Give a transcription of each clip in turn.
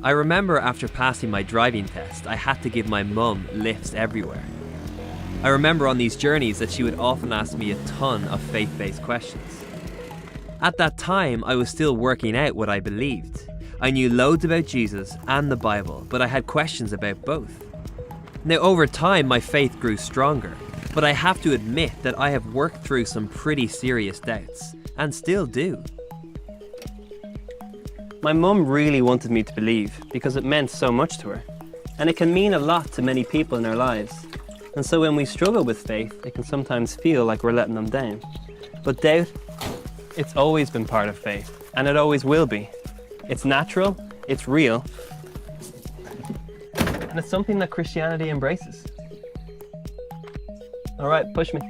I remember after passing my driving test, I had to give my mum lifts everywhere. I remember on these journeys that she would often ask me a ton of faith-based questions. At that time, I was still working out what I believed. I knew loads about Jesus and the Bible, but I had questions about both. Now, over time, my faith grew stronger, but I have to admit that I have worked through some pretty serious doubts, and still do. My mum really wanted me to believe because it meant so much to her, and it can mean a lot to many people in our lives. And so when we struggle with faith, it can sometimes feel like we're letting them down. But doubt, it's always been part of faith, and it always will be. It's natural, it's real, and it's something that Christianity embraces. All right, push me.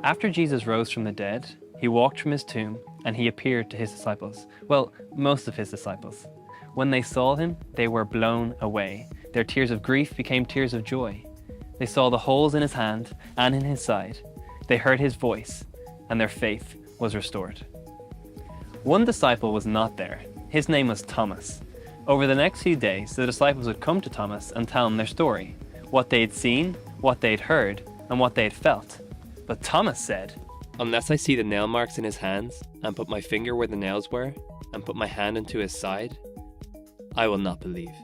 After Jesus rose from the dead, he walked from his tomb and he appeared to his disciples. Well, most of his disciples. When they saw him, they were blown away. Their tears of grief became tears of joy. They saw the holes in his hand and in his side. They heard his voice, and their faith was restored. One disciple was not there. His name was Thomas. Over the next few days, the disciples would come to Thomas and tell him their story, what they'd seen, what they'd heard, and what they'd felt. But Thomas said, "Unless I see the nail marks in his hands, and put my finger where the nails were, and put my hand into his side, I will not believe."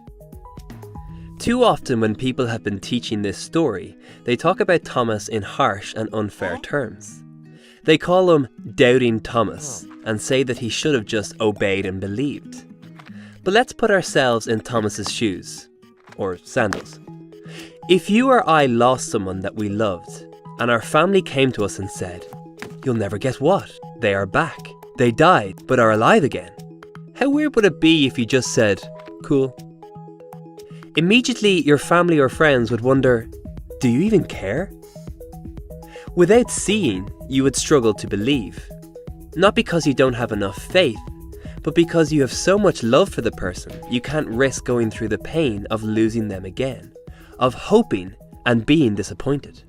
Too often when people have been teaching this story, they talk about Thomas in harsh and unfair terms. They call him Doubting Thomas and say that he should have just obeyed and believed. But let's put ourselves in Thomas's shoes, or sandals. If you or I lost someone that we loved, and our family came to us and said, "You'll never guess what, they are back. They died, but are alive again." How weird would it be if you just said, "Cool"? Immediately, your family or friends would wonder, do you even care? Without seeing, you would struggle to believe. Not because you don't have enough faith, but because you have so much love for the person, you can't risk going through the pain of losing them again, of hoping and being disappointed.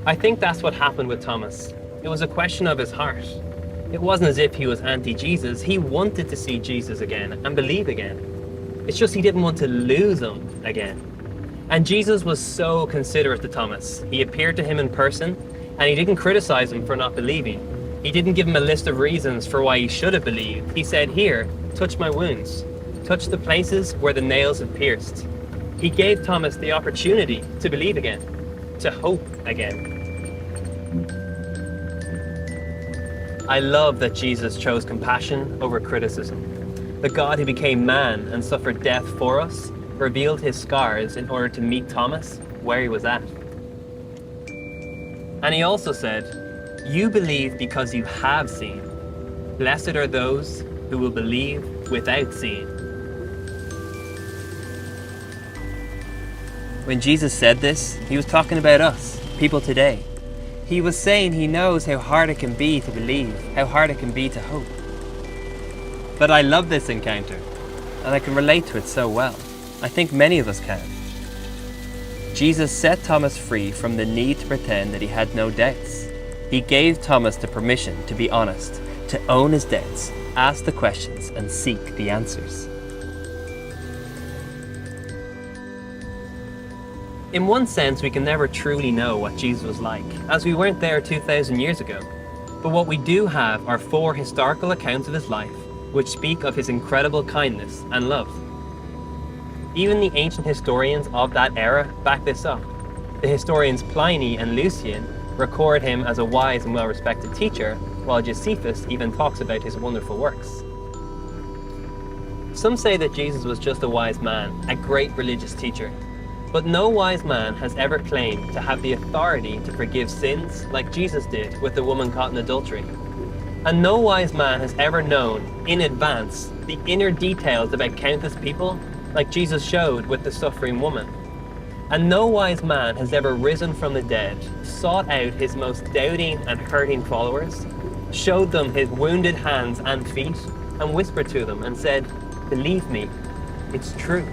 I think that's what happened with Thomas. It was a question of his heart. It wasn't as if he was anti-Jesus. He wanted to see Jesus again and believe again. It's just he didn't want to lose him again. And Jesus was so considerate to Thomas. He appeared to him in person, and he didn't criticize him for not believing. He didn't give him a list of reasons for why he should have believed. He said, "Here, touch my wounds. Touch the places where the nails have pierced." He gave Thomas the opportunity to believe again, to hope again. I love that Jesus chose compassion over criticism. The God who became man and suffered death for us revealed his scars in order to meet Thomas where he was at. And he also said, "You believe because you have seen. Blessed are those who will believe without seeing." When Jesus said this, he was talking about us, people today. He was saying he knows how hard it can be to believe, how hard it can be to hope. But I love this encounter, and I can relate to it so well. I think many of us can. Jesus set Thomas free from the need to pretend that he had no doubts. He gave Thomas the permission to be honest, to own his doubts, ask the questions, and seek the answers. In one sense, we can never truly know what Jesus was like, as we weren't there 2,000 years ago. But what we do have are 4 historical accounts of his life, which speak of his incredible kindness and love. Even the ancient historians of that era back this up. The historians Pliny and Lucian record him as a wise and well-respected teacher, while Josephus even talks about his wonderful works. Some say that Jesus was just a wise man, a great religious teacher. But no wise man has ever claimed to have the authority to forgive sins like Jesus did with the woman caught in adultery. And no wise man has ever known, in advance, the inner details about countless people like Jesus showed with the suffering woman. And no wise man has ever risen from the dead, sought out his most doubting and hurting followers, showed them his wounded hands and feet, and whispered to them and said, "Believe me, it's true."